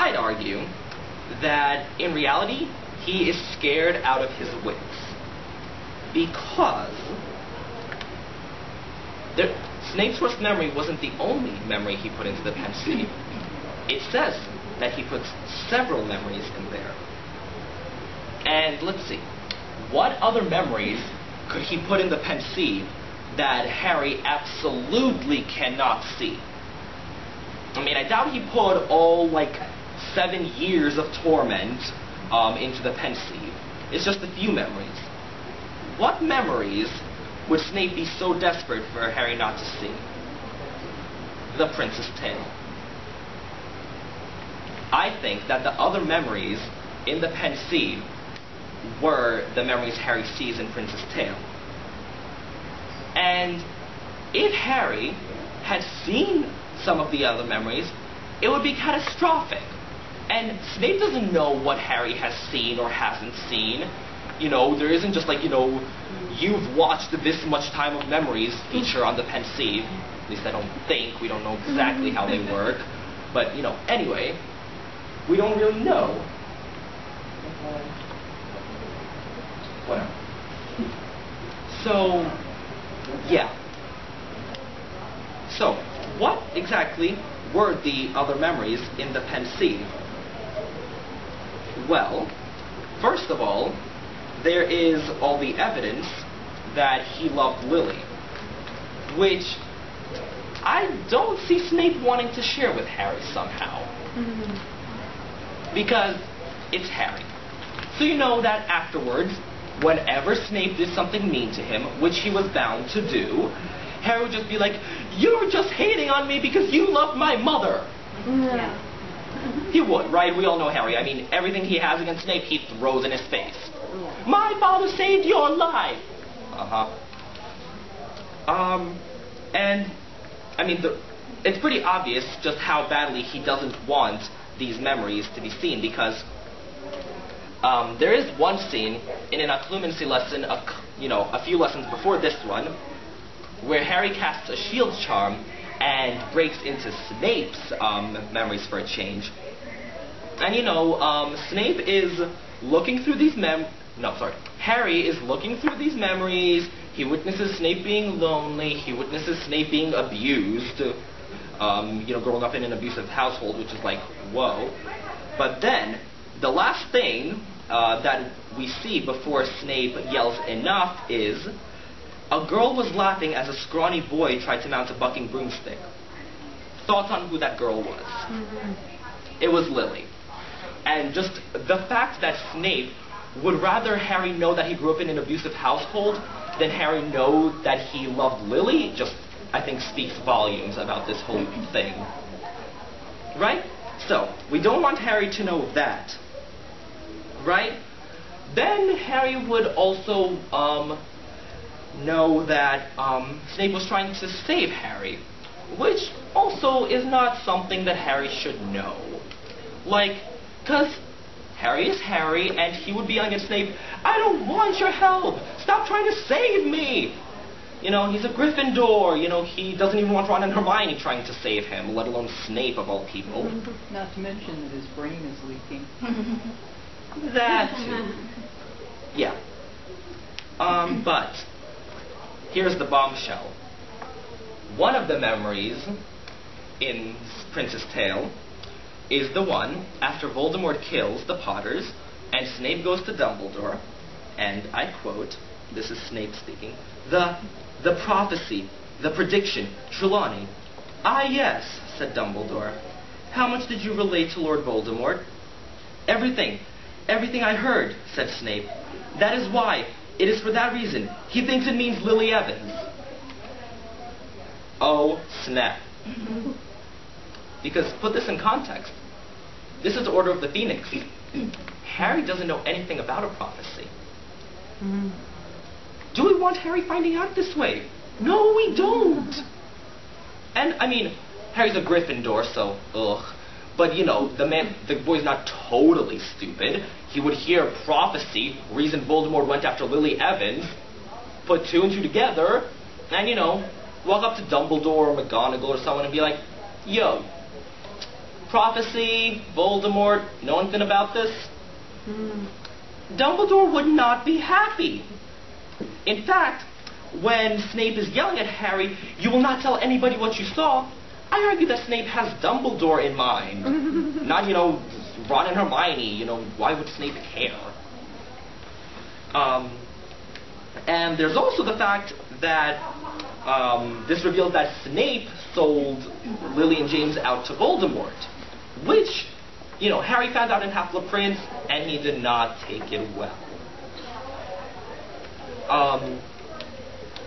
I'd argue that, in reality, he is scared out of his wits. Because Snape's worst memory wasn't the only memory he put into the pensieve. It says that he puts several memories in there. And let's see, what other memories could he put in the pensieve that Harry absolutely cannot see? I mean, I doubt he put all, 7 years of torment into the pensieve. It's just a few memories. What memories would Snape be so desperate for Harry not to see? The Prince's Tale. I think that the other memories in the pensieve were the memories Harry sees in Prince's Tale. And if Harry had seen some of the other memories, it would be catastrophic. And Snape doesn't know what Harry has seen or hasn't seen. There isn't just you've watched this much time of memories feature on the pensieve. At least I don't think. We don't know exactly how they work. But, anyway, we don't really know. Whatever. So, yeah. So, what exactly were the other memories in the pensieve? Well, first of all, there is all the evidence that he loved Lily, which I don't see Snape wanting to share with Harry somehow. Because it's Harry. So you know that afterwards, whenever Snape did something mean to him, which he was bound to do, Harry would just be like, "You're just hating on me because you love my mother." Yeah. He would, right? We all know Harry. I mean, everything he has against Snape, he throws in his face. "My father saved your life!" And, I mean, it's pretty obvious just how badly he doesn't want these memories to be seen, because there is one scene in an occlumency lesson, a few lessons before this one, where Harry casts a shield charm and breaks into Snape's memories for a change. And Snape is looking through these Harry is looking through these memories. He witnesses Snape being lonely. He witnesses Snape being abused. Growing up in an abusive household, which is like, whoa. But then, the last thing that we see before Snape yells enough is, a girl was laughing as a scrawny boy tried to mount a bucking broomstick. Thoughts on who that girl was? It was Lily. And just the fact that Snape would rather Harry know that he grew up in an abusive household than Harry know that he loved Lily, just, I think, speaks volumes about this whole thing. Right? So, we don't want Harry to know that. Right? Then Harry would also know that Snape was trying to save Harry, which also is not something that Harry should know. Because Harry is Harry, and he would be yelling at Snape, "I don't want your help! Stop trying to save me!" He's a Gryffindor. He doesn't even want Ron and Hermione trying to save him, let alone Snape of all people. Not to mention that his brain is leaking. That too. Yeah. But here's the bombshell. One of the memories in Prince's Tale is the one after Voldemort kills the Potters and Snape goes to Dumbledore, and I quote, this is Snape speaking, the prophecy, the prediction, Trelawney." "Ah, yes," said Dumbledore. "How much did you relate to Lord Voldemort?" "Everything. Everything I heard," said Snape. "That is why. It is for that reason. He thinks it means Lily Evans." Oh, snap. Because, put this in context, this is the Order of the Phoenix. Harry doesn't know anything about a prophecy. Do we want Harry finding out this way? No, we don't. And, I mean, Harry's a Gryffindor, so, ugh. But, the boy's not totally stupid. He would hear prophecy, reason Voldemort went after Lily Evans, put two and two together, and, walk up to Dumbledore or McGonagall or someone and be like, "Yo, prophecy, Voldemort, know anything about this? Dumbledore would not be happy. In fact, when Snape is yelling at Harry, "You will not tell anybody what you saw," I argue that Snape has Dumbledore in mind. Not, Ron and Hermione, why would Snape care? And there's also the fact that this reveals that Snape sold Lily and James out to Voldemort, which, Harry found out in Half-Blood Prince, and he did not take it well.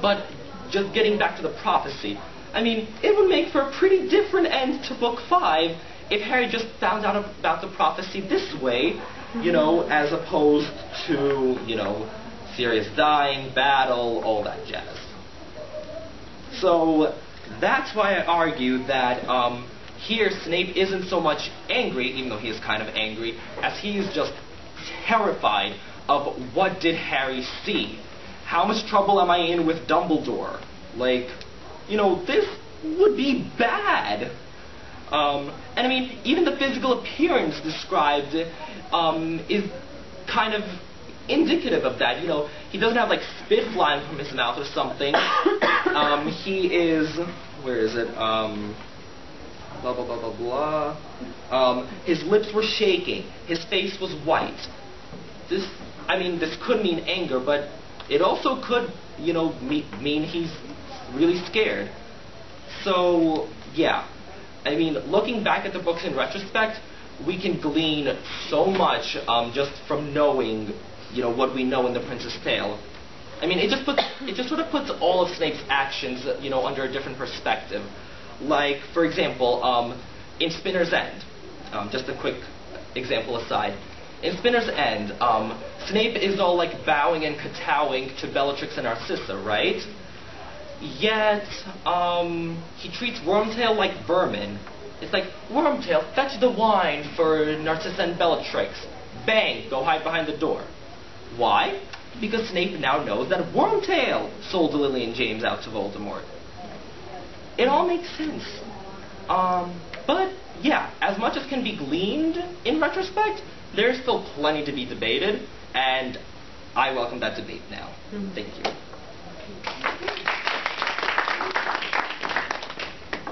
But just getting back to the prophecy, it would make for a pretty different end to Book 5 if Harry just found out about the prophecy this way, as opposed to, Sirius dying, battle, all that jazz. So that's why I argue that here Snape isn't so much angry, even though he is kind of angry, as he is just terrified of what did Harry see. How much trouble am I in with Dumbledore? This would be bad. And even the physical appearance described is kind of indicative of that. He doesn't have spit flying from his mouth or something. He is, where is it? Blah blah blah blah blah. His lips were shaking. His face was white. This could mean anger, but it also could, mean he's really scared. So yeah, looking back at the books in retrospect, we can glean so much just from knowing, what we know in The Prince's Tale. It just sort of puts all of Snape's actions, under a different perspective. Like, for example, in Spinner's End, just a quick example aside. In Spinner's End, Snape is all bowing and kowtowing to Bellatrix and Narcissa, right? Yet, he treats Wormtail like vermin. It's like, "Wormtail, fetch the wine for Narcissa and Bellatrix." Bang, go hide behind the door. Why? Because Snape now knows that Wormtail sold Lily and James out to Voldemort. It all makes sense. But, yeah, as much as can be gleaned in retrospect, there's still plenty to be debated, and I welcome that debate now. Thank you.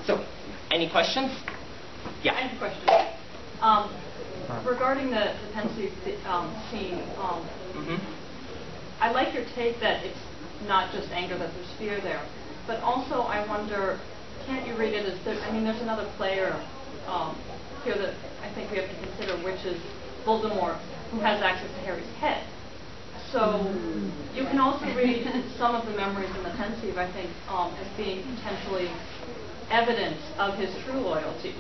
So, any questions? Yeah. I have a question. Regarding the pensive scene, I like your take that it's not just anger, that there's fear there. But also, I wonder, can't you read it as, there's another player here that I think we have to consider, which is Voldemort, who has access to Harry's head. So you can also read some of the memories in the pensive, I think, as being potentially evidence of his true loyalties.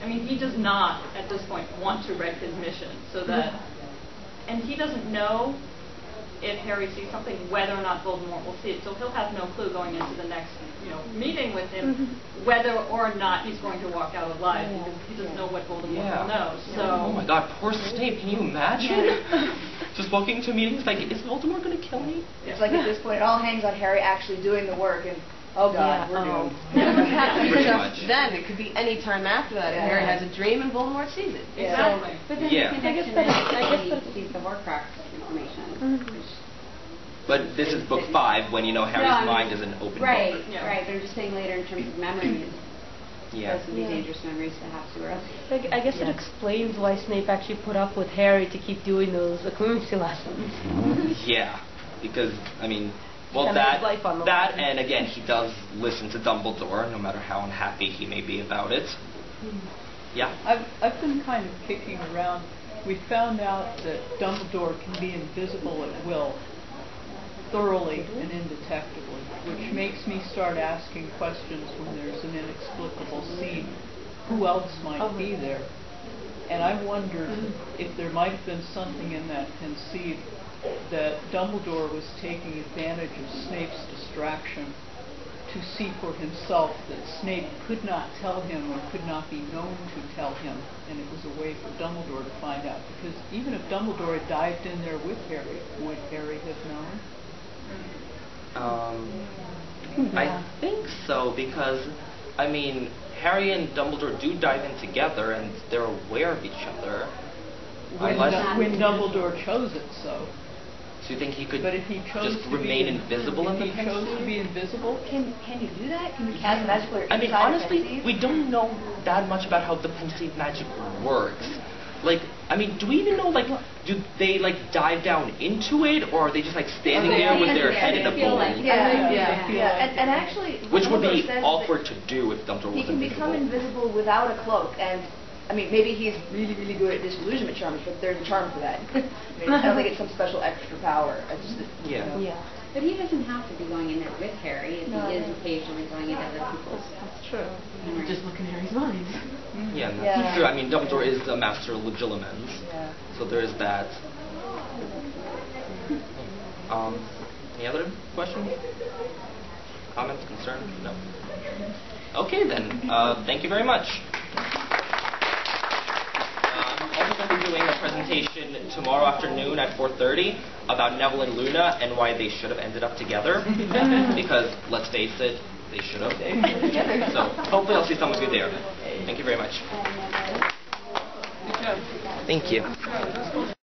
He does not, at this point, want to wreck his mission, so that, and he doesn't know if Harry sees something, whether or not Voldemort will see it. So he'll have no clue going into the next, meeting with him, whether or not he's going to walk out alive, because he doesn't know what Voldemort will know. So. Oh my God, poor Snape! Can you imagine? Just walking to meetings like, is Voldemort going to kill me? It's like at this point, it all hangs on Harry actually doing the work, and oh God, we're doomed. Pretty much. Then it could be any time after that. Yeah. Harry has a dream and Voldemort sees it. Exactly. But then Yeah. I guess that's sees the Horcrux information. But this is book 5 when Harry's mind is an open Right, book. Yeah. right. They're just saying later in terms of memories. Yeah. Those would be dangerous memories to have to, or else. I guess it explains why Snape actually put up with Harry to keep doing those accuracy lessons. Yeah, because Kinda his life on the that, line. and again, he does listen to Dumbledore, no matter how unhappy he may be about it. Yeah. I've been kind of kicking around. We found out that Dumbledore can be invisible at will, thoroughly and indetectably, which makes me start asking questions when there's an inexplicable scene. Who else might be there? And I wondered if there might have been something in that conceit that Dumbledore was taking advantage of Snape's distraction to see for himself that Snape could not tell him or could not be known to tell him, and it was a way for Dumbledore to find out. Because even if Dumbledore had dived in there with Harry, would Harry have known? I think so, because I mean, Harry and Dumbledore do dive in together, and they're aware of each other. When Dumbledore chose it, so. So you think he could But if he chose just to remain be invisible in the if he chose to be invisible, Can you do that? Can you cast magic or I mean, inside honestly, Pensieve? we don't know that much about how the Pensieve magic works. Like, I mean, do we even know, like, do they, like, dive down into it, or are they just, like, standing there with their head in a bowl? And actually, Which would be Dumbledore says awkward to do if Dumbledore he was can invisible. become invisible without a cloak, and I mean, maybe he's really, really good at disillusionment charms, but there's a charm for that. I don't think it's some special extra power. It's just, Yeah. Yeah. But he doesn't have to be going in there with Harry if No. he is occasionally going into other people's That's true. memories. Just look in Harry's mind. Yeah, and Yeah. that's true. I mean, Dumbledore is a master of legilimens, yeah. so there is that. Any other questions? Comments? Concerns? No. Okay then. Thank you very much. I'm also going to be doing a presentation tomorrow afternoon at 4:30 about Neville and Luna and why they should have ended up together. Because let's face it, they should have. So hopefully I'll see some of you there. Thank you very much. Thank you.